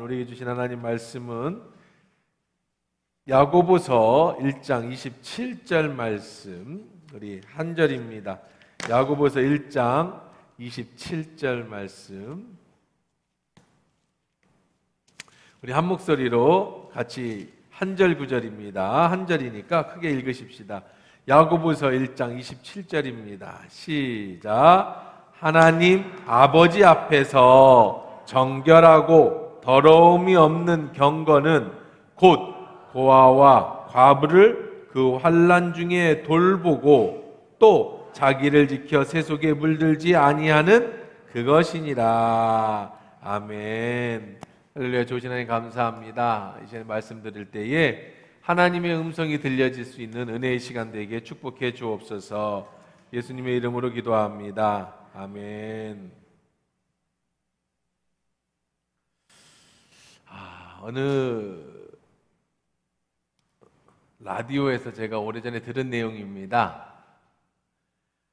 우리에게 주신 하나님 말씀은 야고보서 1장 27절 말씀, 우리 한 절입니다. 야고보서 1장 27절 말씀, 우리 한 목소리로 같이 한 절 구절입니다. 한 절이니까 크게 읽으십시다. 야고보서 1장 27절입니다. 시작. 하나님 아버지 앞에서 정결하고 더러움이 없는 경건은 곧 고아와 과부를 그 환난 중에 돌보고 또 자기를 지켜 세속에 물들지 아니하는 그것이니라. 아멘. 할렐루야. 좋으신 하나님 감사합니다. 이제 말씀 드릴 때에 하나님의 음성이 들려질 수 있는 은혜의 시간 되게 축복해 주옵소서. 예수님의 이름으로 기도합니다. 아멘. 어느 라디오에서 제가 오래전에 들은 내용입니다.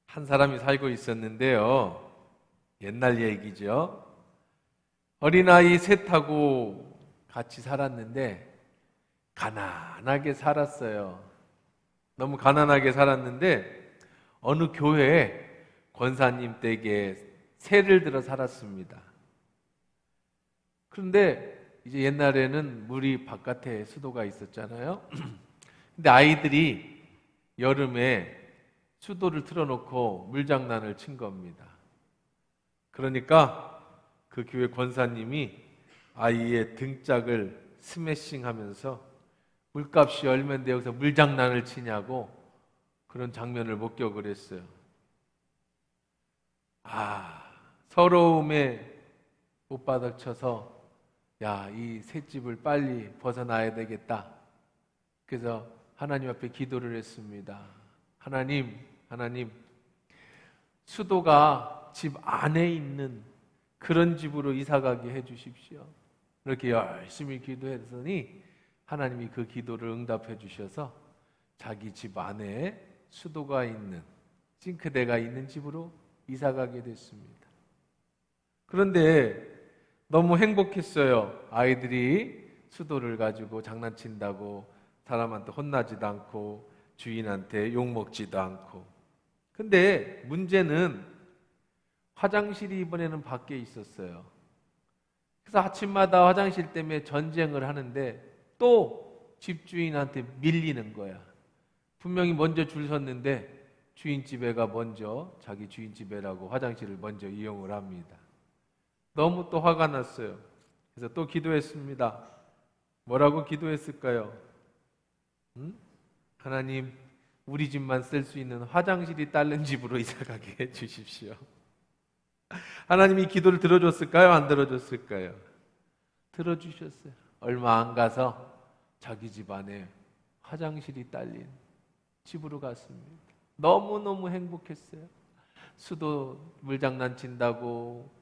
한 사람이 살고 있었는데요. 옛날 얘기죠. 어린아이 셋하고 같이 살았는데 가난하게 살았어요. 너무 가난하게 살았는데 어느 교회에 권사님 댁에 세를 들어 살았습니다. 그런데 이제 옛날에는 물이 바깥에 수도가 있었잖아요. 근데 아이들이 여름에 수도를 틀어놓고 물장난을 친 겁니다. 그러니까 그 교회 권사님이 아이의 등짝을 스매싱하면서 물값이 얼마인데 여기서 물장난을 치냐고 그런 장면을 목격을 했어요. 서러움에 못바닥 쳐서 이 셋집을 빨리 벗어나야 되겠다. 그래서 하나님 앞에 기도를 했습니다. 하나님, 수도가 집 안에 있는 그런 집으로 이사가게 해주십시오. 이렇게 열심히 기도했더니 하나님이 그 기도를 응답해 주셔서 자기 집 안에 수도가 있는, 싱크대가 있는 집으로 이사가게 됐습니다. 그런데 너무 행복했어요. 아이들이 수도를 가지고 장난친다고 사람한테 혼나지도 않고 주인한테 욕먹지도 않고. 근데 문제는 화장실이 이번에는 밖에 있었어요. 그래서 아침마다 화장실 때문에 전쟁을 하는데 또 집주인한테 밀리는 거야. 분명히 먼저 줄 섰는데 주인집에가 먼저 자기 주인집에라고 화장실을 먼저 이용을 합니다. 너무 또 화가 났어요. 그래서 또 기도했습니다. 뭐라고 기도했을까요? 하나님, 우리 집만 쓸 수 있는 화장실이 딸린 집으로 이사가게 해주십시오. 하나님이 기도를 들어줬을까요? 안 들어줬을까요? 들어주셨어요. 얼마 안 가서 자기 집 안에 화장실이 딸린 집으로 갔습니다. 너무너무 행복했어요. 수도 물장난친다고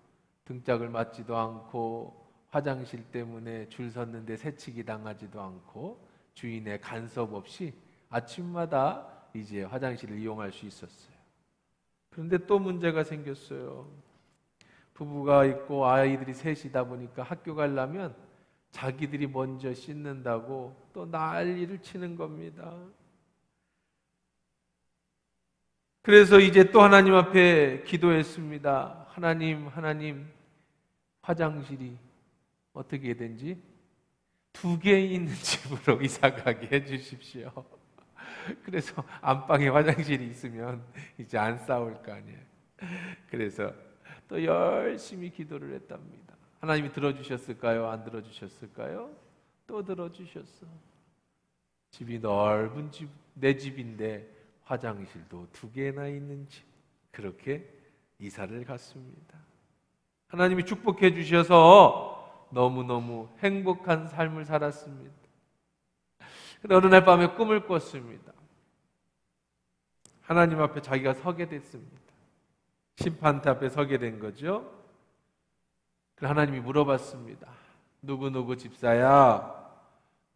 등짝을 맞지도 않고 화장실 때문에 줄 섰는데 새치기 당하지도 않고 주인의 간섭 없이 아침마다 이제 화장실을 이용할 수 있었어요. 그런데 또 문제가 생겼어요. 부부가 있고 아이들이 셋이다 보니까 학교 가려면 자기들이 먼저 씻는다고 또 난리를 치는 겁니다. 그래서 이제 또 하나님 앞에 기도했습니다. 하나님, 화장실이 어떻게든지 2개 있는 집으로 이사가게 해주십시오. 그래서 안방에 화장실이 있으면 이제 안 싸울 거 아니에요. 그래서 또 열심히 기도를 했답니다. 하나님이 들어주셨을까요? 안 들어주셨을까요? 또 들어주셨어. 집이 넓은 집, 내 집인데 화장실도 2개나 있는 집. 그렇게 이사를 갔습니다. 하나님이 축복해 주셔서 너무너무 행복한 삶을 살았습니다. 그런데 어느 날 밤에 꿈을 꿨습니다. 하나님 앞에 자기가 서게 됐습니다. 심판대 앞에 서게 된 거죠. 그래서 하나님이 물어봤습니다. 누구누구 집사야,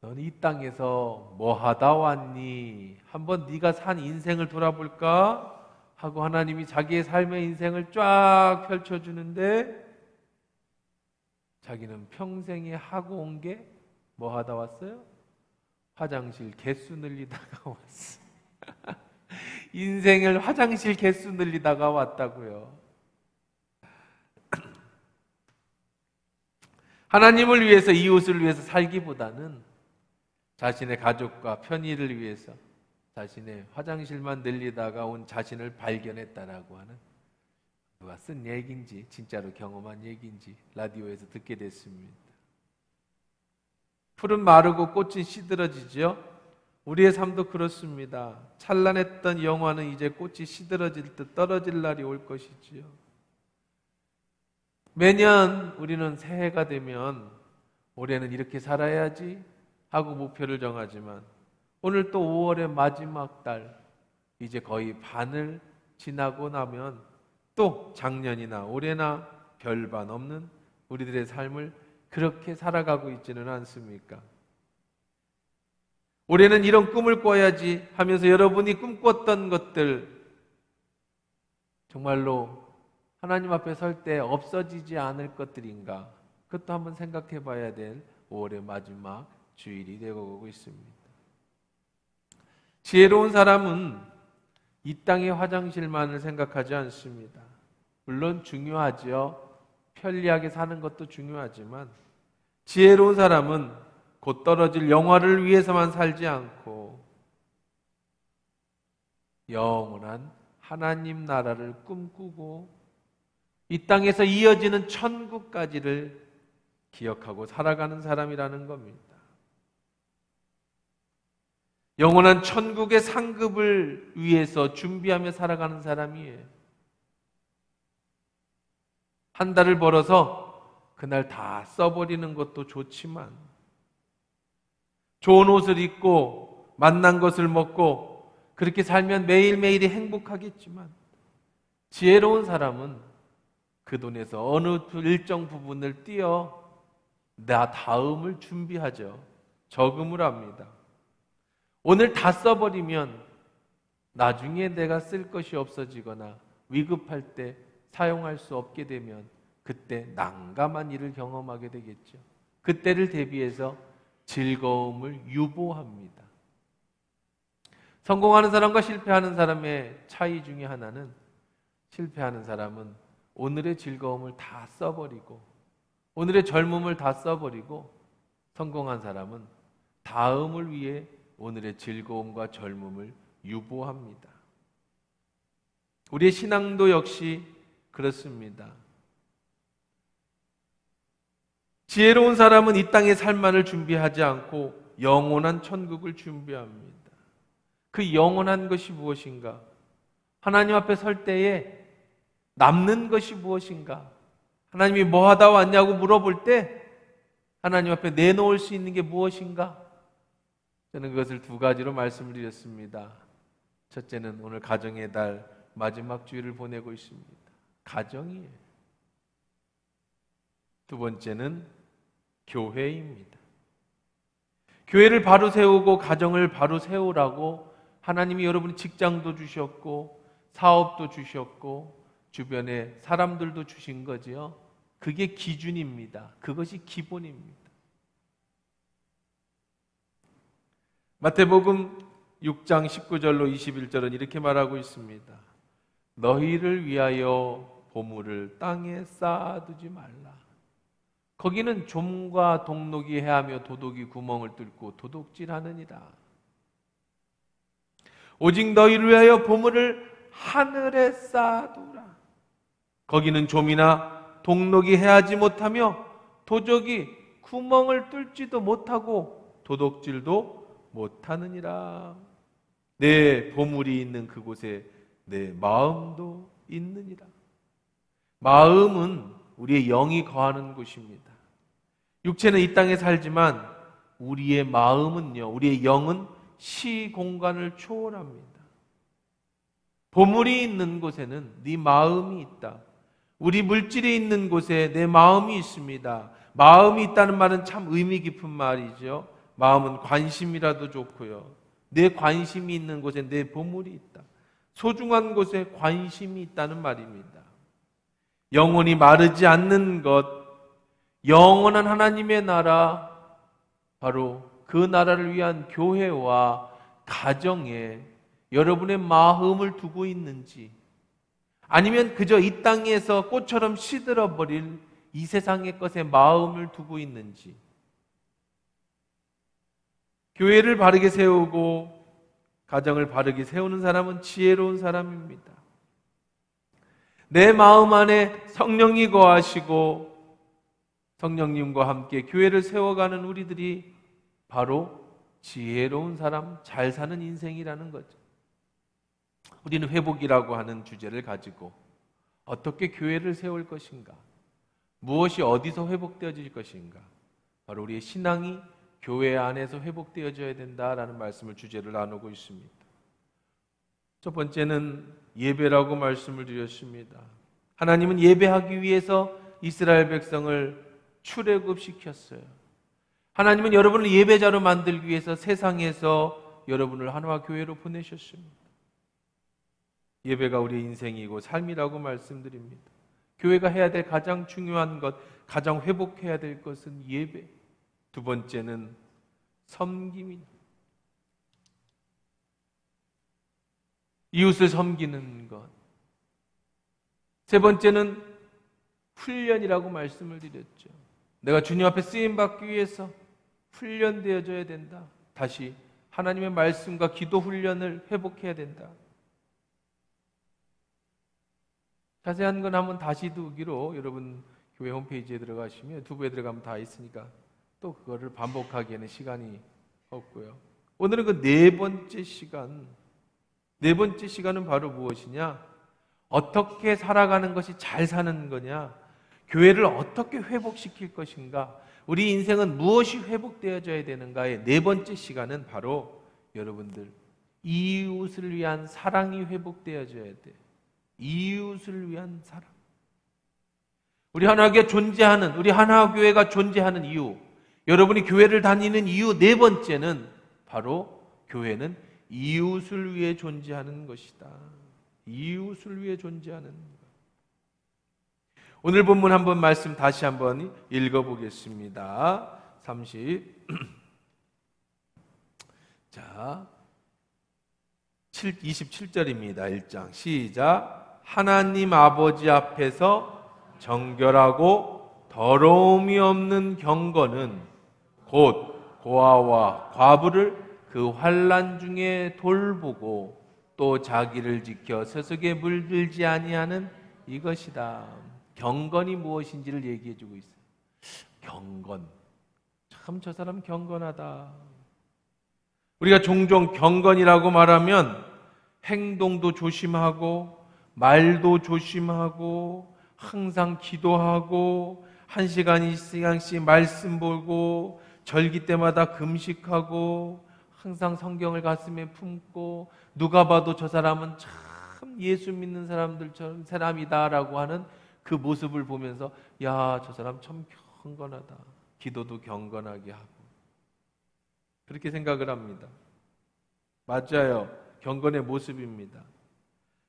너는 이 땅에서 뭐 하다 왔니? 한번 네가 산 인생을 돌아볼까? 하고 하나님이 자기의 삶의 인생을 쫙 펼쳐주는데 자기는 평생에 하고 온 게 뭐 하다 왔어요? 화장실 개수 늘리다가 왔어. 인생을 화장실 개수 늘리다가 왔다고요. 하나님을 위해서, 이웃을 위해서 살기보다는 자신의 가족과 편의를 위해서 자신의 화장실만 늘리다가 온 자신을 발견했다라고 하는, 누가 쓴 얘기인지 진짜로 경험한 얘기인지 라디오에서 듣게 됐습니다. 풀은 마르고 꽃은 시들어지죠. 우리의 삶도 그렇습니다. 찬란했던 영화는 이제 꽃이 시들어질 듯 떨어질 날이 올 것이지요. 매년 우리는 새해가 되면 올해는 이렇게 살아야지 하고 목표를 정하지만, 오늘 또 5월의 마지막 달, 이제 거의 반을 지나고 나면 또 작년이나 올해나 별반 없는 우리들의 삶을 그렇게 살아가고 있지는 않습니까? 올해는 이런 꿈을 꿔야지 하면서 여러분이 꿈꿨던 것들 정말로 하나님 앞에 설 때 없어지지 않을 것들인가? 그것도 한번 생각해 봐야 될 5월의 마지막 주일이 되고 있습니다. 지혜로운 사람은 이 땅의 화장실만을 생각하지 않습니다. 물론 중요하죠. 편리하게 사는 것도 중요하지만, 지혜로운 사람은 곧 떨어질 영화를 위해서만 살지 않고 영원한 하나님 나라를 꿈꾸고 이 땅에서 이어지는 천국까지를 기억하고 살아가는 사람이라는 겁니다. 영원한 천국의 상급을 위해서 준비하며 살아가는 사람이에요. 한 달을 벌어서 그날 다 써버리는 것도 좋지만, 좋은 옷을 입고 만난 것을 먹고 그렇게 살면 매일매일이 행복하겠지만, 지혜로운 사람은 그 돈에서 어느 일정 부분을 띄어 나 다음을 준비하죠. 저금을 합니다. 오늘 다 써버리면 나중에 내가 쓸 것이 없어지거나 위급할 때 사용할 수 없게 되면 그때 난감한 일을 경험하게 되겠죠. 그때를 대비해서 즐거움을 유보합니다. 성공하는 사람과 실패하는 사람의 차이 중에 하나는, 실패하는 사람은 오늘의 즐거움을 다 써버리고 오늘의 젊음을 다 써버리고, 성공한 사람은 다음을 위해 오늘의 즐거움과 젊음을 유보합니다. 우리의 신앙도 역시 그렇습니다. 지혜로운 사람은 이 땅의 삶만을 준비하지 않고 영원한 천국을 준비합니다. 그 영원한 것이 무엇인가? 하나님 앞에 설 때에 남는 것이 무엇인가? 하나님이 뭐 하다 왔냐고 물어볼 때 하나님 앞에 내놓을 수 있는 게 무엇인가? 저는 그것을 두 가지로 말씀을 드렸습니다. 첫째는 오늘 가정의 달 마지막 주일을 보내고 있습니다. 가정이에요. 두 번째는 교회입니다. 교회를 바로 세우고 가정을 바로 세우라고 하나님이 여러분 직장도 주셨고 사업도 주셨고 주변에 사람들도 주신 거지요. 그게 기준입니다. 그것이 기본입니다. 마태복음 6장 19절로 21절은 이렇게 말하고 있습니다. 너희를 위하여 보물을 땅에 쌓아두지 말라. 거기는 좀과 동록이 해하며 도둑이 구멍을 뚫고 도둑질하느니라. 오직 너희를 위하여 보물을 하늘에 쌓아두라. 거기는 좀이나 동록이 해하지 못하며 도적이 구멍을 뚫지도 못하고 도둑질도 못하느니라. 내 보물이 있는 그곳에 내 마음도 있느니라. 마음은 우리의 영이 거하는 곳입니다. 육체는 이 땅에 살지만 우리의 마음은요, 우리의 영은 시공간을 초월합니다. 보물이 있는 곳에는 네 마음이 있다. 우리 물질이 있는 곳에 내 마음이 있습니다. 마음이 있다는 말은 참 의미 깊은 말이죠. 마음은 관심이라도 좋고요. 내 관심이 있는 곳에 내 보물이 있다. 소중한 곳에 관심이 있다는 말입니다. 영혼이 마르지 않는 것, 영원한 하나님의 나라, 바로 그 나라를 위한 교회와 가정에 여러분의 마음을 두고 있는지, 아니면 그저 이 땅에서 꽃처럼 시들어버릴 이 세상의 것에 마음을 두고 있는지. 교회를 바르게 세우고 가정을 바르게 세우는 사람은 지혜로운 사람입니다. 내 마음 안에 성령이 거하시고 성령님과 함께 교회를 세워가는 우리들이 바로 지혜로운 사람, 잘 사는 인생이라는 거죠. 우리는 회복이라고 하는 주제를 가지고 어떻게 교회를 세울 것인가, 무엇이 어디서 회복되어질 것인가, 바로 우리의 신앙이 교회 안에서 회복되어져야 된다라는 말씀을 주제를 나누고 있습니다. 첫 번째는 예배라고 말씀을 드렸습니다. 하나님은 예배하기 위해서 이스라엘 백성을 출애굽시켰어요. 하나님은 여러분을 예배자로 만들기 위해서 세상에서 여러분을 하나와 교회로 보내셨습니다. 예배가 우리의 인생이고 삶이라고 말씀드립니다. 교회가 해야 될 가장 중요한 것, 가장 회복해야 될 것은 예배. 두 번째는 섬김입니다. 이웃을 섬기는 것. 세 번째는 훈련이라고 말씀을 드렸죠. 내가 주님 앞에 쓰임받기 위해서 훈련되어져야 된다. 다시 하나님의 말씀과 기도 훈련을 회복해야 된다. 자세한 건 한번 다시 두기로 여러분 교회 홈페이지에 들어가시면 두부에 들어가면 다 있으니까 또 그거를 반복하기에는 시간이 없고요. 오늘은 그 네 번째 시간은 바로 무엇이냐? 어떻게 살아가는 것이 잘 사는 거냐? 교회를 어떻게 회복시킬 것인가? 우리 인생은 무엇이 회복되어져야 되는가의 네 번째 시간은 바로 여러분들 이웃을 위한 사랑이 회복되어져야 돼. 이웃을 위한 사랑. 우리 하나교회 존재하는, 우리 하나교회가 존재하는 이유, 여러분이 교회를 다니는 이유 네 번째는 바로 교회는 이웃을 위해 존재하는 것이다. 이웃을 위해 존재하는 것. 오늘 본문 한번 말씀 다시 한번 읽어보겠습니다. 27절입니다. 1장 시작. 하나님 아버지 앞에서 정결하고 더러움이 없는 경건은 곧 고아와 과부를 그 환난 중에 돌보고 또 자기를 지켜 세속에 물들지 아니하는 이것이다. 경건이 무엇인지를 얘기해주고 있어요. 경건. 참 저 사람 경건하다. 우리가 종종 경건이라고 말하면 행동도 조심하고 말도 조심하고 항상 기도하고 1시간씩 말씀 보고 절기 때마다 금식하고 항상 성경을 가슴에 품고 누가 봐도 저 사람은 참 예수 믿는 사람들처럼 사람이다라고 하는 그 모습을 보면서 야, 저 사람 참 경건하다. 기도도 경건하게 하고 그렇게 생각을 합니다. 맞아요. 경건의 모습입니다.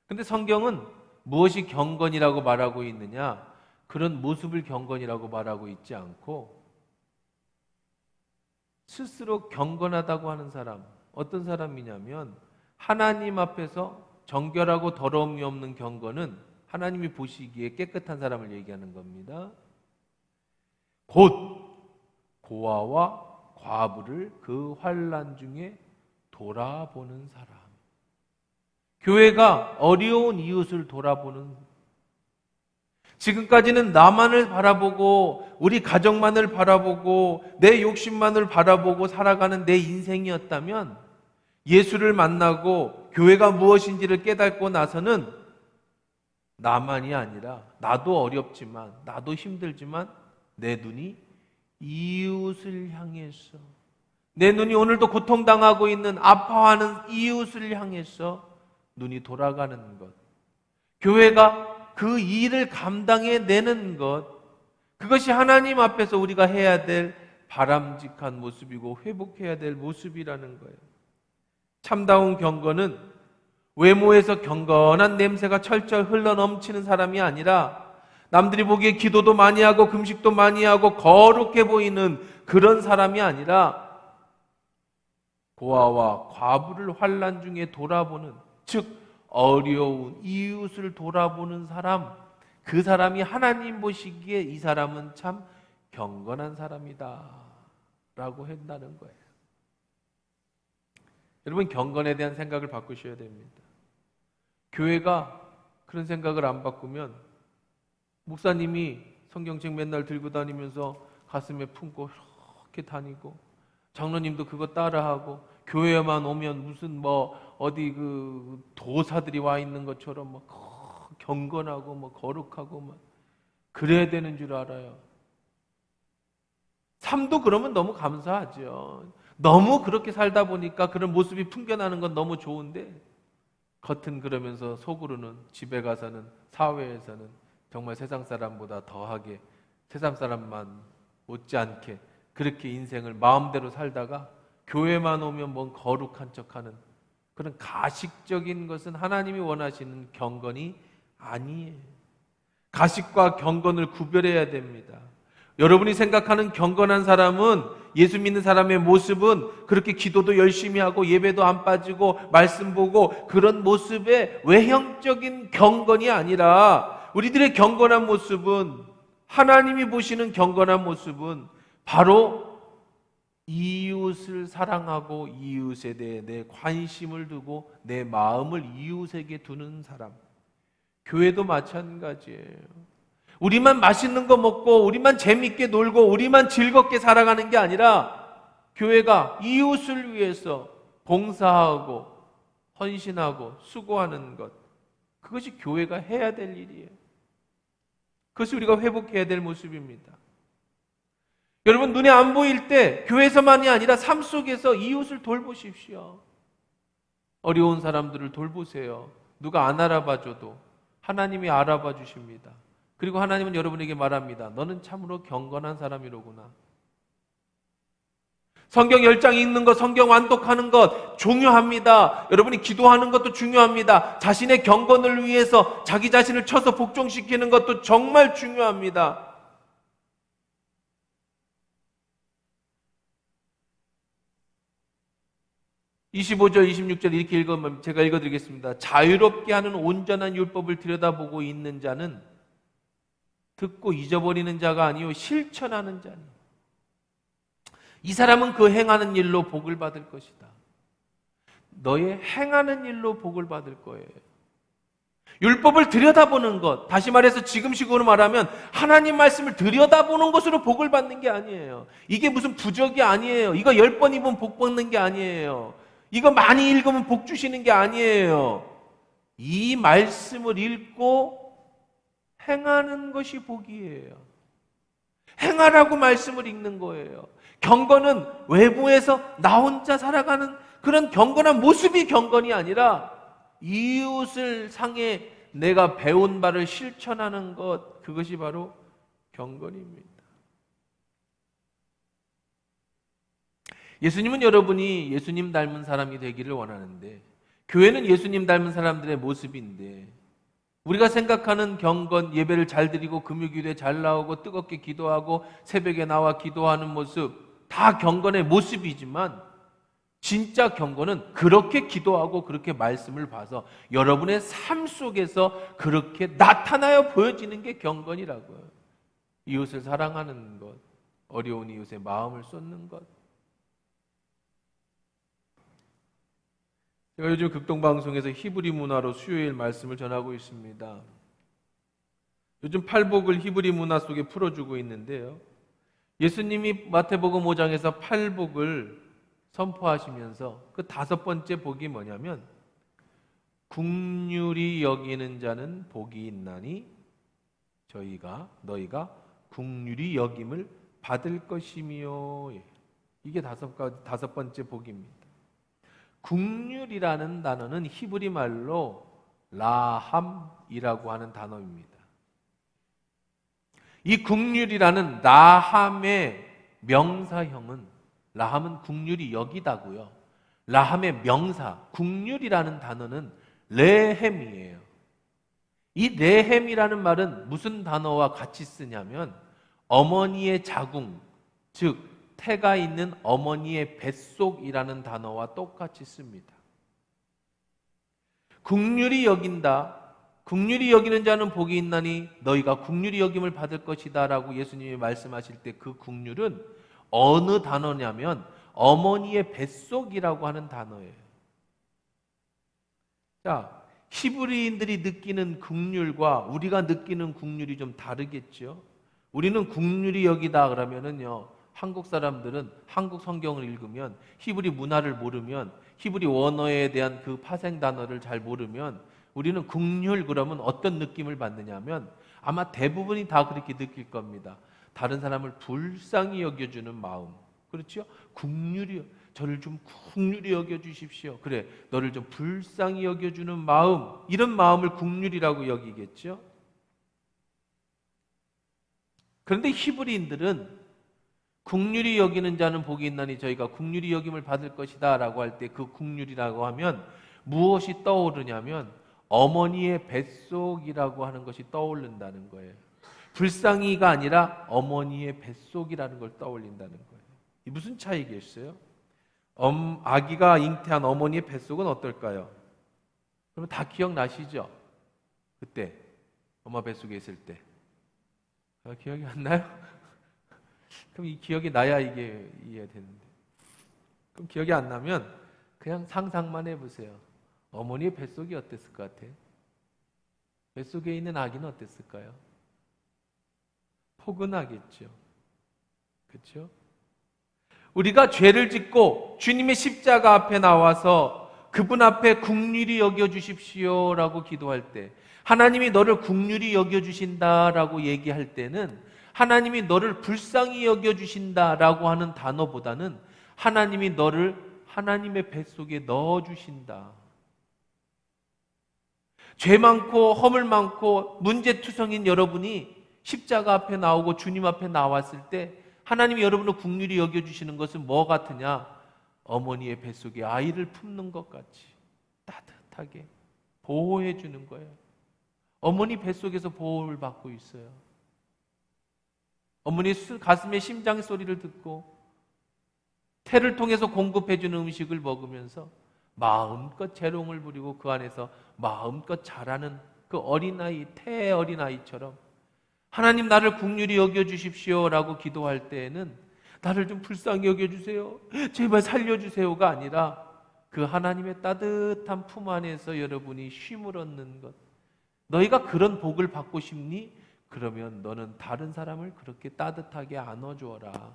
근데 성경은 무엇이 경건이라고 말하고 있느냐? 그런 모습을 경건이라고 말하고 있지 않고 스스로 경건하다고 하는 사람, 어떤 사람이냐면 하나님 앞에서 정결하고 더러움이 없는 경건은 하나님이 보시기에 깨끗한 사람을 얘기하는 겁니다. 곧 고아와 과부를 그 환난 중에 돌아보는 사람. 교회가 어려운 이웃을 돌아보는, 지금까지는 나만을 바라보고 우리 가정만을 바라보고 내 욕심만을 바라보고 살아가는 내 인생이었다면 예수를 만나고 교회가 무엇인지를 깨닫고 나서는 나만이 아니라 나도 어렵지만 나도 힘들지만 내 눈이 이웃을 향해서, 내 눈이 오늘도 고통당하고 있는 아파하는 이웃을 향해서 눈이 돌아가는 것, 교회가 그 일을 감당해내는 것, 그것이 하나님 앞에서 우리가 해야 될 바람직한 모습이고 회복해야 될 모습이라는 거예요. 참다운 경건은 외모에서 경건한 냄새가 철철 흘러넘치는 사람이 아니라 남들이 보기에 기도도 많이 하고 금식도 많이 하고 거룩해 보이는 그런 사람이 아니라 고아와 과부를 환난 중에 돌아보는, 즉 어려운 이웃을 돌아보는 사람, 그 사람이 하나님 보시기에 이 사람은 참 경건한 사람이다 라고 한다는 거예요. 여러분, 경건에 대한 생각을 바꾸셔야 됩니다. 교회가 그런 생각을 안 바꾸면 목사님이 성경책 맨날 들고 다니면서 가슴에 품고 이렇게 다니고, 장로님도 그거 따라하고, 교회에만 오면 무슨 어디 그 도사들이 와 있는 것처럼 경건하고 거룩하고 그래야 되는 줄 알아요. 삶도 그러면 너무 감사하죠. 너무 그렇게 살다 보니까 그런 모습이 풍겨나는 건 너무 좋은데, 겉은 그러면서 속으로는 집에 가서는, 사회에서는 정말 세상 사람보다 더하게, 세상 사람만 못지않게 그렇게 인생을 마음대로 살다가 교회만 오면 뭔 거룩한 척하는 그런 가식적인 것은 하나님이 원하시는 경건이 아니에요. 가식과 경건을 구별해야 됩니다. 여러분이 생각하는 경건한 사람은, 예수 믿는 사람의 모습은 그렇게 기도도 열심히 하고 예배도 안 빠지고 말씀 보고 그런 모습의 외형적인 경건이 아니라, 우리들의 경건한 모습은, 하나님이 보시는 경건한 모습은 바로 이웃을 사랑하고 이웃에 대해 내 관심을 두고 내 마음을 이웃에게 두는 사람. 교회도 마찬가지예요. 우리만 맛있는 거 먹고 우리만 재밌게 놀고 우리만 즐겁게 살아가는 게 아니라, 교회가 이웃을 위해서 봉사하고 헌신하고 수고하는 것, 그것이 교회가 해야 될 일이에요. 그것이 우리가 회복해야 될 모습입니다. 여러분, 눈에 안 보일 때 교회에서만이 아니라 삶 속에서 이웃을 돌보십시오. 어려운 사람들을 돌보세요. 누가 안 알아봐줘도 하나님이 알아봐 주십니다. 그리고 하나님은 여러분에게 말합니다. 너는 참으로 경건한 사람이로구나. 성경 10장 읽는 것, 성경 완독하는 것 중요합니다. 여러분이 기도하는 것도 중요합니다. 자신의 경건을 위해서 자기 자신을 쳐서 복종시키는 것도 정말 중요합니다. 25절, 26절 이렇게 읽으면, 제가 읽어드리겠습니다. 자유롭게 하는 온전한 율법을 들여다보고 있는 자는 듣고 잊어버리는 자가 아니요 실천하는 자니, 이 사람은 그 행하는 일로 복을 받을 것이다. 너의 행하는 일로 복을 받을 거예요. 율법을 들여다보는 것, 다시 말해서 지금식으로 말하면 하나님 말씀을 들여다보는 것으로 복을 받는 게 아니에요. 이게 무슨 부적이 아니에요. 이거 10번 입으면 복 받는 게 아니에요. 이거 많이 읽으면 복 주시는 게 아니에요. 이 말씀을 읽고 행하는 것이 복이에요. 행하라고 말씀을 읽는 거예요. 경건은 외부에서 나 혼자 살아가는 그런 경건한 모습이 경건이 아니라, 이웃을 상해 내가 배운 바를 실천하는 것, 그것이 바로 경건입니다. 예수님은 여러분이 예수님 닮은 사람이 되기를 원하는데, 교회는 예수님 닮은 사람들의 모습인데, 우리가 생각하는 경건, 예배를 잘 드리고 금요일에 잘 나오고 뜨겁게 기도하고 새벽에 나와 기도하는 모습, 다 경건의 모습이지만, 진짜 경건은 그렇게 기도하고 그렇게 말씀을 봐서 여러분의 삶 속에서 그렇게 나타나여 보여지는 게 경건이라고요. 이웃을 사랑하는 것, 어려운 이웃의 마음을 쏟는 것. 제가 요즘 극동방송에서 히브리 문화로 수요일 말씀을 전하고 있습니다. 요즘 팔복을 히브리 문화 속에 풀어주고 있는데요, 예수님이 마태복음 5장에서 팔복을 선포하시면서 그 5번째 복이 뭐냐면, 긍휼히 여기는 자는 복이 있나니 너희가 긍휼히 여김을 받을 것이며, 이게 5번째 복입니다. 긍휼이라는 단어는 히브리 말로 라함이라고 하는 단어입니다. 이 긍휼이라는 라함의 명사형은, 라함은 긍휼이 여기다고요. 라함의 명사 긍휼이라는 단어는 레헴이에요. 이 레헴이라는 말은 무슨 단어와 같이 쓰냐면 어머니의 자궁, 즉 태가 있는 어머니의 뱃속이라는 단어와 똑같이 씁니다. 긍휼히 여긴다. 긍휼히 여기는 자는 복이 있나니 너희가 긍휼히 여김을 받을 것이다 라고 예수님이 말씀하실 때 그 긍휼은 어느 단어냐면 어머니의 뱃속이라고 하는 단어예요. 자, 히브리인들이 느끼는 긍휼과 우리가 느끼는 긍휼이 좀 다르겠죠. 우리는 긍휼히 여기다 그러면은요, 한국 사람들은 한국 성경을 읽으면 히브리 문화를 모르면 히브리 원어에 대한 그 파생 단어를 잘 모르면 우리는 긍휼 그러면 어떤 느낌을 받느냐면 아마 대부분이 다 그렇게 느낄 겁니다. 다른 사람을 불쌍히 여겨주는 마음. 그렇죠? 긍휼히 저를 좀 긍휼히 여겨주십시오. 그래, 너를 좀 불쌍히 여겨주는 마음, 이런 마음을 긍휼이라고 여기겠죠. 그런데 히브리인들은 긍휼히 여기는 자는 복이 있나니 저희가 긍휼히 여김을 받을 것이다 라고 할 때 그 긍휼이라고 하면 무엇이 떠오르냐면 어머니의 뱃속이라고 하는 것이 떠오른다는 거예요. 불쌍히가 아니라 어머니의 뱃속이라는 걸 떠올린다는 거예요. 이 무슨 차이겠어요? 아기가 잉태한 어머니의 뱃속은 어떨까요? 그러면 다 기억나시죠? 그때 엄마 뱃속에 있을 때 기억이 안 나요? 그럼 이 기억이 나야 이게 이해되는데, 그럼 기억이 안 나면 그냥 상상만 해보세요. 어머니의 뱃속이 어땠을 것 같아요? 뱃속에 있는 아기는 어땠을까요? 포근하겠죠. 그렇죠? 우리가 죄를 짓고 주님의 십자가 앞에 나와서 그분 앞에 긍휼히 여겨주십시오라고 기도할 때, 하나님이 너를 긍휼히 여겨주신다라고 얘기할 때는 하나님이 너를 불쌍히 여겨주신다라고 하는 단어보다는 하나님이 너를 하나님의 뱃속에 넣어주신다. 죄 많고 허물 많고 문제투성인 여러분이 십자가 앞에 나오고 주님 앞에 나왔을 때 하나님이 여러분을 긍휼히 여겨주시는 것은 뭐 같으냐? 어머니의 뱃속에 아이를 품는 것 같이 따뜻하게 보호해 주는 거예요. 어머니 뱃속에서 보호를 받고 있어요. 어머니 가슴에 심장 소리를 듣고 태를 통해서 공급해 주는 음식을 먹으면서 마음껏 재롱을 부리고 그 안에서 마음껏 자라는 그 어린아이, 태 어린아이처럼 하나님 나를 긍휼히 여겨주십시오라고 기도할 때에는 나를 좀 불쌍히 여겨주세요, 제발 살려주세요가 아니라 그 하나님의 따뜻한 품 안에서 여러분이 쉼을 얻는 것. 너희가 그런 복을 받고 싶니? 그러면 너는 다른 사람을 그렇게 따뜻하게 안아주어라.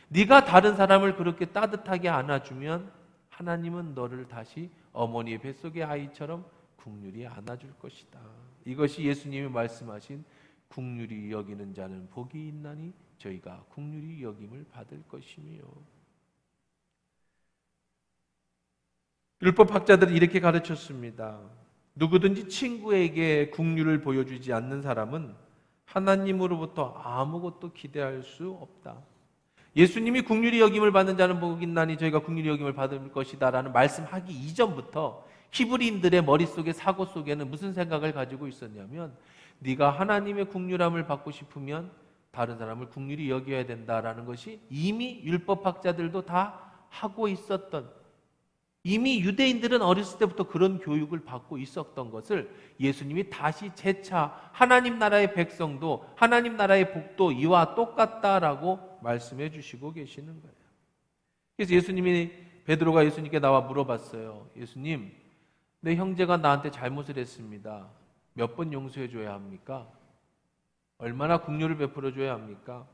네가 다른 사람을 그렇게 따뜻하게 안아주면 하나님은 너를 다시 어머니의 뱃속의 아이처럼 긍휼히 안아줄 것이다. 이것이 예수님이 말씀하신 긍휼히 여기는 자는 복이 있나니 저희가 긍휼히 여김을 받을 것이며. 율법학자들은 이렇게 가르쳤습니다. 누구든지 친구에게 긍휼을 보여주지 않는 사람은 하나님으로부터 아무것도 기대할 수 없다. 예수님이 긍휼히 여김을 받는 자는 복이 있나니 저희가 긍휼히 여김을 받을 것이다 라는 말씀하기 이전부터 히브리인들의 머릿속에 사고 속에는 무슨 생각을 가지고 있었냐면 네가 하나님의 긍휼함을 받고 싶으면 다른 사람을 긍휼히 여겨야 된다라는 것이 이미 율법학자들도 다 하고 있었던, 이미 유대인들은 어렸을 때부터 그런 교육을 받고 있었던 것을 예수님이 다시 재차 하나님 나라의 백성도 하나님 나라의 복도 이와 똑같다라고 말씀해 주시고 계시는 거예요. 그래서 베드로가 예수님께 나와 물어봤어요. 예수님, 내 형제가 나한테 잘못을 했습니다. 몇 번 용서해 줘야 합니까? 얼마나 긍휼을 베풀어 줘야 합니까?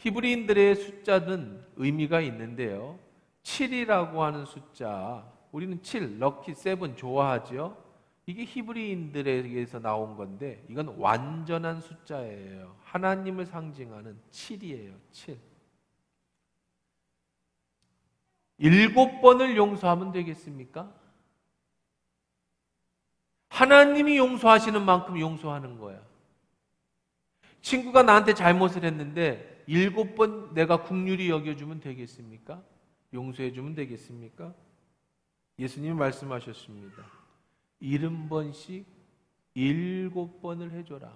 히브리인들의 숫자는 의미가 있는데요. 7이라고 하는 숫자, 우리는 7, 럭키 7 좋아하죠? 이게 히브리인들에게서 나온 건데 이건 완전한 숫자예요. 하나님을 상징하는 7이에요. 7. 7번을 용서하면 되겠습니까? 하나님이 용서하시는 만큼 용서하는 거야. 친구가 나한테 잘못을 했는데 7번 내가 긍휼히 여겨주면 되겠습니까? 용서해주면 되겠습니까? 예수님이 말씀하셨습니다. 70번씩 7번을 해줘라.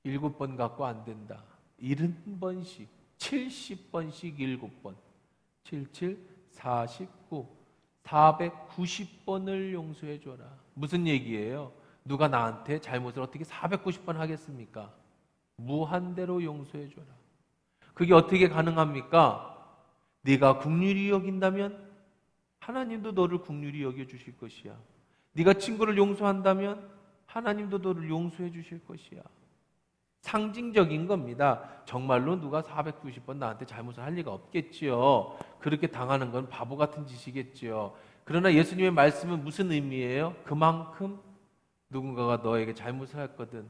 7번 갖고 안 된다. 70번씩, 70번씩 7번. 77, 49, 490번을 용서해줘라. 무슨 얘기예요? 누가 나한테 잘못을 어떻게 490번 하겠습니까? 무한대로 용서해줘라. 그게 어떻게 가능합니까? 네가 긍휼히 여긴다면 하나님도 너를 긍휼히 여겨주실 것이야. 네가 친구를 용서한다면 하나님도 너를 용서해 주실 것이야. 상징적인 겁니다. 정말로 누가 490번 나한테 잘못을 할 리가 없겠지요. 그렇게 당하는 건 바보 같은 짓이겠지요. 그러나 예수님의 말씀은 무슨 의미예요? 그만큼 누군가가 너에게 잘못을 했거든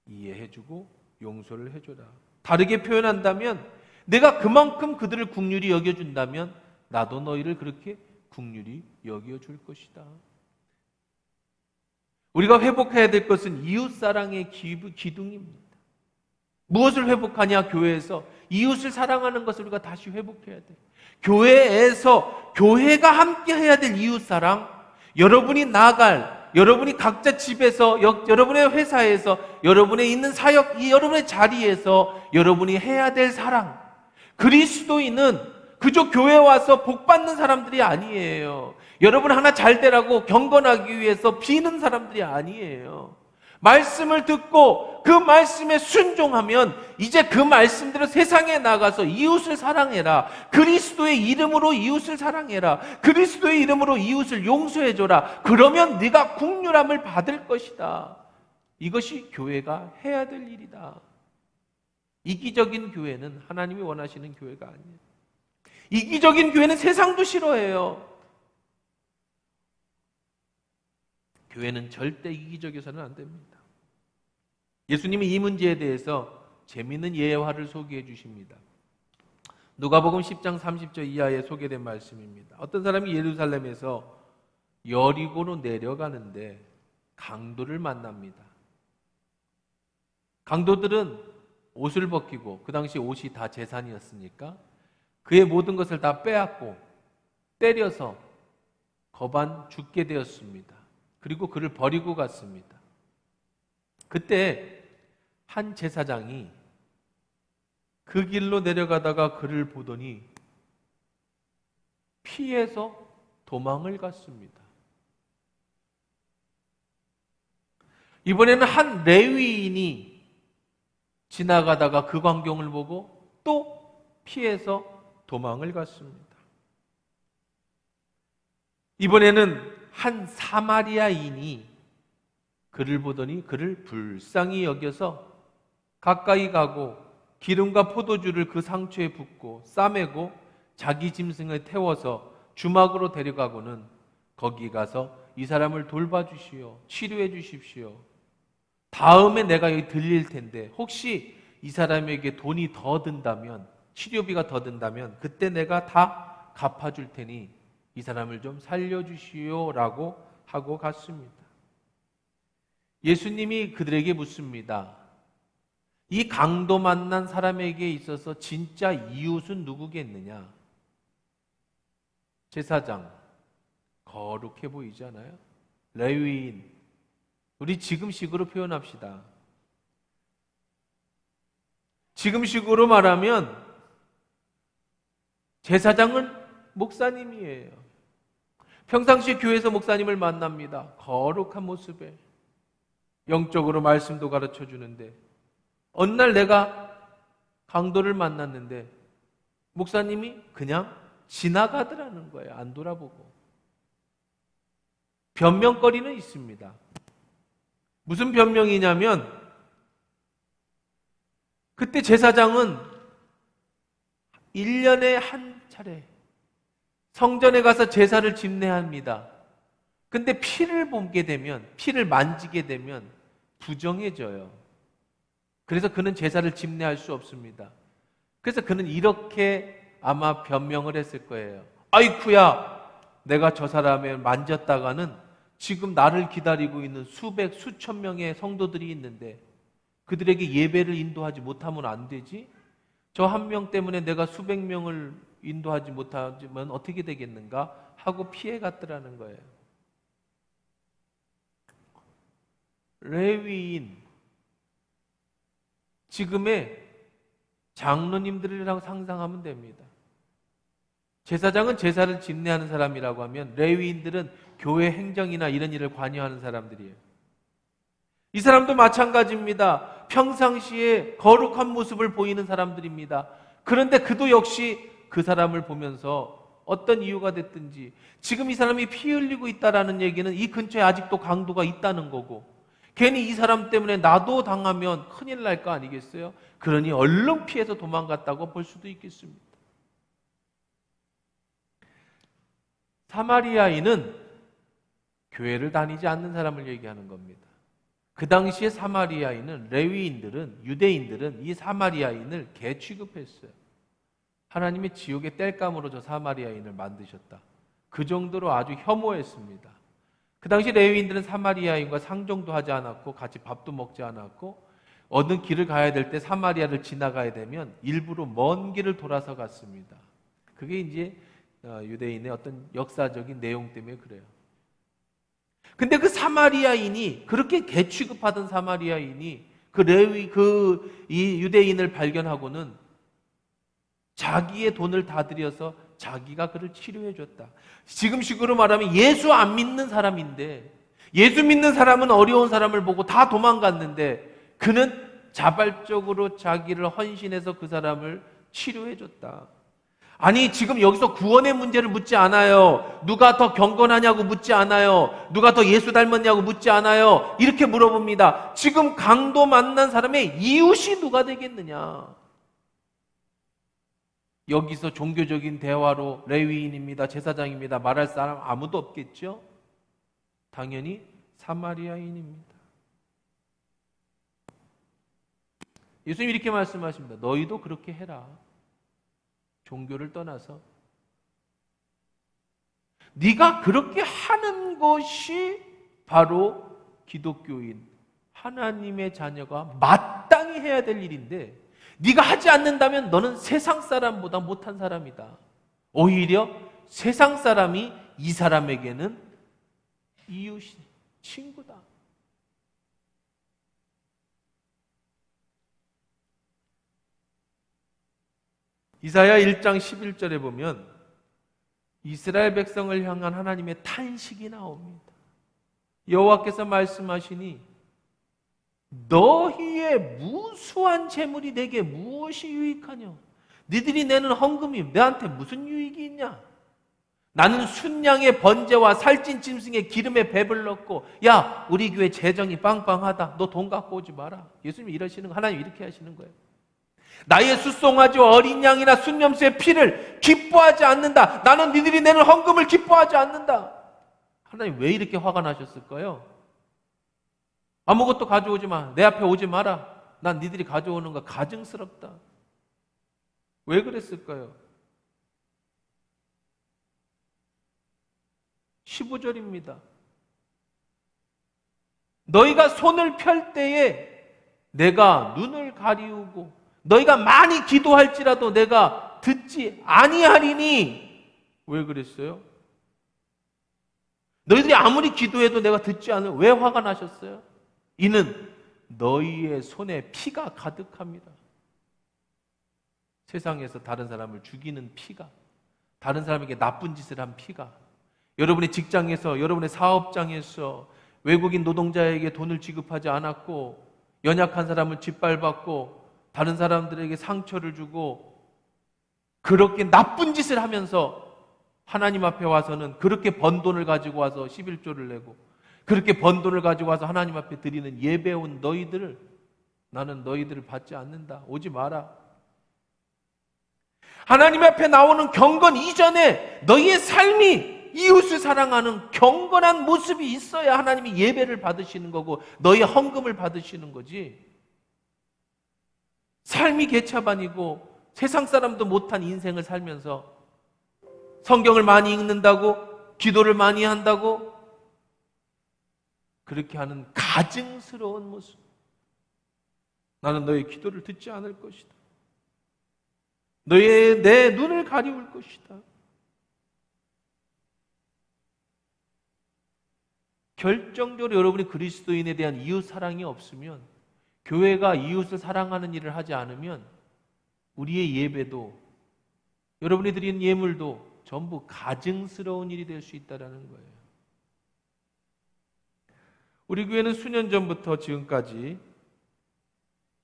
이해해주고 용서를 해줘라. 다르게 표현한다면 내가 그만큼 그들을 긍휼히 여겨준다면 나도 너희를 그렇게 긍휼히 여겨줄 것이다. 우리가 회복해야 될 것은 이웃사랑의 기둥입니다. 무엇을 회복하냐? 교회에서 이웃을 사랑하는 것을 우리가 다시 회복해야 돼요. 교회에서 교회가 함께 해야 될 이웃사랑, 여러분이 나갈, 여러분이 각자 집에서, 여러분의 회사에서, 여러분의 있는 사역, 여러분의 자리에서 여러분이 해야 될 사랑. 그리스도인은 그저 교회 와서 복 받는 사람들이 아니에요. 여러분 하나 잘 되라고 경건하기 위해서 비는 사람들이 아니에요. 말씀을 듣고 그 말씀에 순종하면 이제 그 말씀대로 세상에 나가서 이웃을 사랑해라. 그리스도의 이름으로 이웃을 사랑해라. 그리스도의 이름으로 이웃을 용서해줘라. 그러면 네가 긍휼함을 받을 것이다. 이것이 교회가 해야 될 일이다. 이기적인 교회는 하나님이 원하시는 교회가 아니에요. 이기적인 교회는 세상도 싫어해요. 교회는 절대 이기적이어서는 안 됩니다. 예수님이 이 문제에 대해서 재미있는 예화를 소개해 주십니다. 누가복음 10장 30절 이하에 소개된 말씀입니다. 어떤 사람이 예루살렘에서 여리고로 내려가는데 강도를 만납니다. 강도들은 옷을 벗기고, 그 당시 옷이 다 재산이었으니까 그의 모든 것을 다 빼앗고 때려서 거반 죽게 되었습니다. 그리고 그를 버리고 갔습니다. 그때 한 제사장이 그 길로 내려가다가 그를 보더니 피해서 도망을 갔습니다. 이번에는 한 레위인이 지나가다가 그 광경을 보고 또 피해서 도망을 갔습니다. 이번에는 한 사마리아인이 그를 보더니 그를 불쌍히 여겨서 가까이 가고 기름과 포도주를 그 상처에 붓고 싸매고 자기 짐승을 태워서 주막으로 데려가고는 거기 가서 이 사람을 돌봐주시오, 치료해 주십시오. 다음에 내가 여기 들릴 텐데 혹시 이 사람에게 돈이 더 든다면, 치료비가 더 든다면 그때 내가 다 갚아줄 테니 이 사람을 좀 살려주시오 라고 하고 갔습니다. 예수님이 그들에게 묻습니다. 이 강도 만난 사람에게 있어서 진짜 이웃은 누구겠느냐? 제사장, 거룩해 보이잖아요. 레위인, 우리 지금식으로 표현합시다. 지금식으로 말하면 제사장은 목사님이에요. 평상시 교회에서 목사님을 만납니다. 거룩한 모습에 영적으로 말씀도 가르쳐 주는데 어느 날 내가 강도를 만났는데 목사님이 그냥 지나가더라는 거예요. 안 돌아보고. 변명거리는 있습니다. 무슨 변명이냐면 그때 제사장은 1년에 한 차례 성전에 가서 제사를 집례합니다. 근데 피를 보게 되면, 피를 만지게 되면 부정해져요. 그래서 그는 제사를 집례할 수 없습니다. 그래서 그는 이렇게 아마 변명을 했을 거예요. 아이쿠야, 내가 저 사람을 만졌다가는 지금 나를 기다리고 있는 수백, 수천 명의 성도들이 있는데 그들에게 예배를 인도하지 못하면 안 되지? 저 한 명 때문에 내가 수백 명을 인도하지 못하면 어떻게 되겠는가? 하고 피해 갔더라는 거예요. 레위인, 지금의 장로님들이라고 상상하면 됩니다. 제사장은 제사를 집례하는 사람이라고 하면 레위인들은 교회 행정이나 이런 일을 관여하는 사람들이에요. 이 사람도 마찬가지입니다. 평상시에 거룩한 모습을 보이는 사람들입니다. 그런데 그도 역시 그 사람을 보면서 어떤 이유가 됐든지 지금 이 사람이 피 흘리고 있다라는 얘기는 이 근처에 아직도 강도가 있다는 거고, 괜히 이 사람 때문에 나도 당하면 큰일 날 거 아니겠어요? 그러니 얼른 피해서 도망갔다고 볼 수도 있겠습니다. 사마리아인은 교회를 다니지 않는 사람을 얘기하는 겁니다. 그 당시에 사마리아인은, 레위인들은, 유대인들은 이 사마리아인을 개 취급했어요. 하나님의 지옥의 땔감으로 저 사마리아인을 만드셨다. 그 정도로 아주 혐오했습니다. 그 당시 레위인들은 사마리아인과 상종도 하지 않았고 같이 밥도 먹지 않았고, 어느 길을 가야 될 때 사마리아를 지나가야 되면 일부러 먼 길을 돌아서 갔습니다. 그게 이제 유대인의 어떤 역사적인 내용 때문에 그래요. 근데 그 사마리아인이, 그렇게 개 취급하던 사마리아인이 이 유대인을 발견하고는 자기의 돈을 다 들여서 자기가 그를 치료해 줬다. 지금식으로 말하면 예수 안 믿는 사람인데, 예수 믿는 사람은 어려운 사람을 보고 다 도망갔는데 그는 자발적으로 자기를 헌신해서 그 사람을 치료해 줬다. 아니, 지금 여기서 구원의 문제를 묻지 않아요. 누가 더 경건하냐고 묻지 않아요. 누가 더 예수 닮았냐고 묻지 않아요. 이렇게 물어봅니다. 지금 강도 만난 사람의 이웃이 누가 되겠느냐? 여기서 종교적인 대화로 레위인입니다, 제사장입니다 말할 사람 아무도 없겠죠? 당연히 사마리아인입니다. 예수님이 이렇게 말씀하십니다. 너희도 그렇게 해라. 종교를 떠나서 네가 그렇게 하는 것이 바로 기독교인, 하나님의 자녀가 마땅히 해야 될 일인데, 네가 하지 않는다면 너는 세상 사람보다 못한 사람이다. 오히려 세상 사람이 이 사람에게는 이웃이, 친구다. 이사야 1장 11절에 보면 이스라엘 백성을 향한 하나님의 탄식이 나옵니다. 여호와께서 말씀하시니 너희의 무수한 재물이 내게 무엇이 유익하냐? 너희들이 내는 헌금이 내한테 무슨 유익이 있냐? 나는 순양의 번제와 살찐 짐승의 기름에 배불렀고, 야, 우리 교회 재정이 빵빵하다. 너 돈 갖고 오지 마라. 예수님이 이러시는 거, 하나님 이렇게 하시는 거예요. 나의 숫송아지와 어린 양이나 순념수의 피를 기뻐하지 않는다. 나는 너희들이 내는 헌금을 기뻐하지 않는다. 하나님 왜 이렇게 화가 나셨을까요? 아무것도 가져오지 마. 내 앞에 오지 마라. 난 니들이 가져오는 거 가증스럽다. 왜 그랬을까요? 15절입니다. 너희가 손을 펼 때에 내가 눈을 가리우고 너희가 많이 기도할지라도 내가 듣지 아니하리니. 왜 그랬어요? 너희들이 아무리 기도해도 내가 듣지 않으면 왜 화가 나셨어요? 이는 너희의 손에 피가 가득합니다. 세상에서 다른 사람을 죽이는 피가, 다른 사람에게 나쁜 짓을 한 피가, 여러분의 직장에서, 여러분의 사업장에서 외국인 노동자에게 돈을 지급하지 않았고, 연약한 사람을 짓밟았고, 다른 사람들에게 상처를 주고, 그렇게 나쁜 짓을 하면서 하나님 앞에 와서는 그렇게 번 돈을 가지고 와서 11조를 내고, 그렇게 번 돈을 가지고 와서 하나님 앞에 드리는 예배온 너희들을, 나는 너희들을 받지 않는다. 오지 마라. 하나님 앞에 나오는 경건 이전에 너희의 삶이 이웃을 사랑하는 경건한 모습이 있어야 하나님이 예배를 받으시는 거고 너희의 헌금을 받으시는 거지. 삶이 개차반이고 세상 사람도 못한 인생을 살면서 성경을 많이 읽는다고, 기도를 많이 한다고, 그렇게 하는 가증스러운 모습. 나는 너의 기도를 듣지 않을 것이다. 내 눈을 가리울 것이다. 결정적으로 여러분이 그리스도인에 대한 이웃 사랑이 없으면, 교회가 이웃을 사랑하는 일을 하지 않으면 우리의 예배도, 여러분이 드린 예물도 전부 가증스러운 일이 될 수 있다는 거예요. 우리 교회는 수년 전부터 지금까지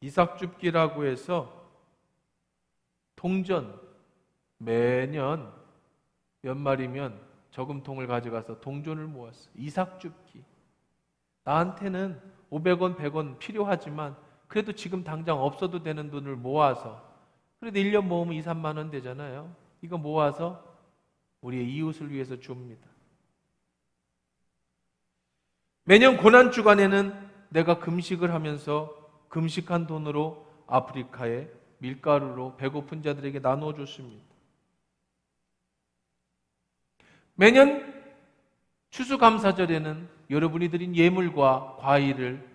이삭줍기라고 해서 동전, 매년 연말이면 저금통을 가져가서 동전을 모았어요. 이삭줍기. 나한테는 500원, 100원 필요하지만 그래도 지금 당장 없어도 되는 돈을 모아서, 그래도 1년 모으면 2, 3만 원 되잖아요. 이거 모아서 우리의 이웃을 위해서 줍니다. 매년 고난주간에는 내가 금식을 하면서 금식한 돈으로 아프리카에 밀가루로 배고픈 자들에게 나누어 줬습니다. 매년 추수감사절에는 여러분이 드린 예물과 과일을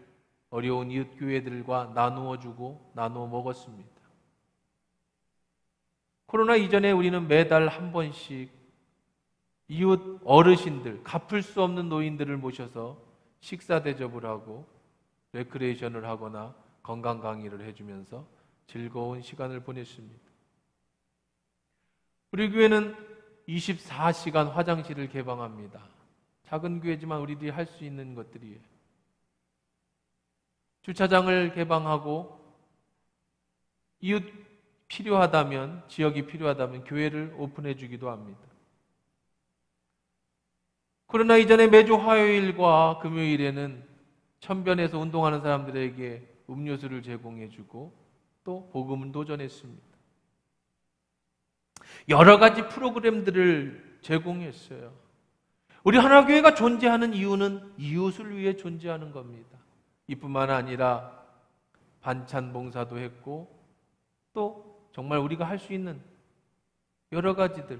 어려운 이웃 교회들과 나누어 주고 나누어 먹었습니다. 코로나 이전에 우리는 매달 한 번씩 이웃 어르신들, 갚을 수 없는 노인들을 모셔서 식사 대접을 하고 레크레이션을 하거나 건강 강의를 해주면서 즐거운 시간을 보냈습니다. 우리 교회는 24시간 화장실을 개방합니다. 작은 교회지만 우리들이 할 수 있는 것들이에요. 주차장을 개방하고 이웃 필요하다면, 지역이 필요하다면 교회를 오픈해 주기도 합니다. 코로나 이전에 매주 화요일과 금요일에는 천변에서 운동하는 사람들에게 음료수를 제공해 주고 또 복음을 도전했습니다. 여러 가지 프로그램들을 제공했어요. 우리 하나교회가 존재하는 이유는 이웃을 위해 존재하는 겁니다. 이뿐만 아니라 반찬 봉사도 했고 또 정말 우리가 할 수 있는 여러 가지들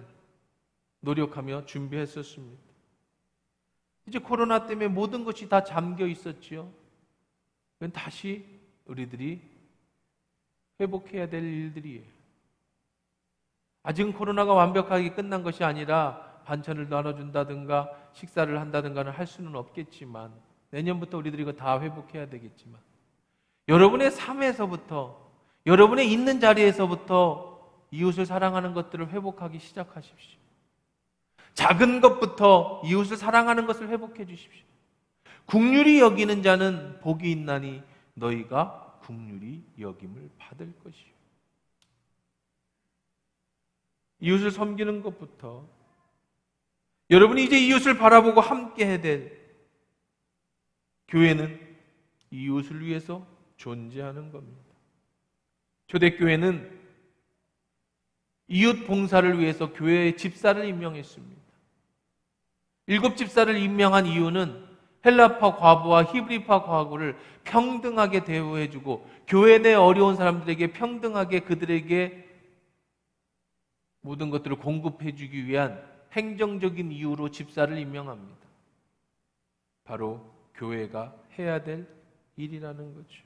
노력하며 준비했었습니다. 이제 코로나 때문에 모든 것이 다 잠겨 있었지요. 그건 다시 우리들이 회복해야 될 일들이에요. 아직은 코로나가 완벽하게 끝난 것이 아니라 반찬을 나눠준다든가 식사를 한다든가는 할 수는 없겠지만 내년부터 우리들이 이거 다 회복해야 되겠지만 여러분의 삶에서부터, 여러분의 있는 자리에서부터 이웃을 사랑하는 것들을 회복하기 시작하십시오. 작은 것부터 이웃을 사랑하는 것을 회복해 주십시오. 긍휼히 여기는 자는 복이 있나니 너희가 긍휼히 여김을 받을 것이요. 이웃을 섬기는 것부터, 여러분이 이제 이웃을 바라보고 함께 해야 될 교회는 이웃을 위해서 존재하는 겁니다. 초대교회는 이웃 봉사를 위해서 교회의 집사를 임명했습니다. 7 집사를 임명한 이유는 헬라파 과부와 히브리파 과부를 평등하게 대우해주고 교회 내 어려운 사람들에게 평등하게 그들에게 모든 것들을 공급해주기 위한 행정적인 이유로 집사를 임명합니다. 바로 교회가 해야 될 일이라는 거죠.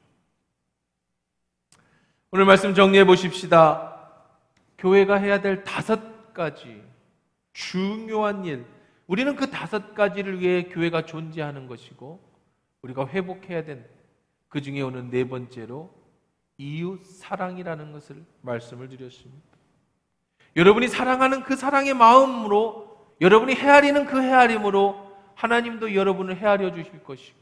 오늘 말씀 정리해 보십시다. 교회가 해야 될 5가지 중요한 일, 우리는 그 5가지를 위해 교회가 존재하는 것이고 우리가 회복해야 된 그 중에 오늘 4번째로 이웃 사랑이라는 것을 말씀을 드렸습니다. 여러분이 사랑하는 그 사랑의 마음으로, 여러분이 헤아리는 그 헤아림으로 하나님도 여러분을 헤아려 주실 것이고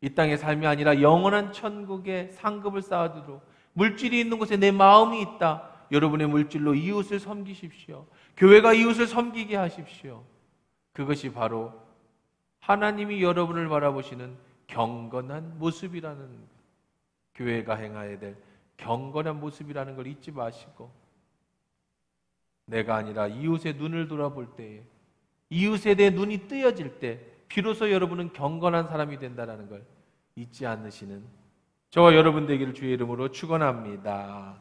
이 땅의 삶이 아니라 영원한 천국의 상급을 쌓아두도록 물질이 있는 곳에 내 마음이 있다. 여러분의 물질로 이웃을 섬기십시오. 교회가 이웃을 섬기게 하십시오. 그것이 바로 하나님이 여러분을 바라보시는 경건한 모습이라는 것, 교회가 행해야 될 경건한 모습이라는 걸 잊지 마시고 내가 아니라 이웃의 눈을 돌아볼 때에, 이웃에 대해 눈이 뜨여질 때 비로소 여러분은 경건한 사람이 된다는 걸 잊지 않으시는 저와 여러분 되기를 주의 이름으로 축원합니다.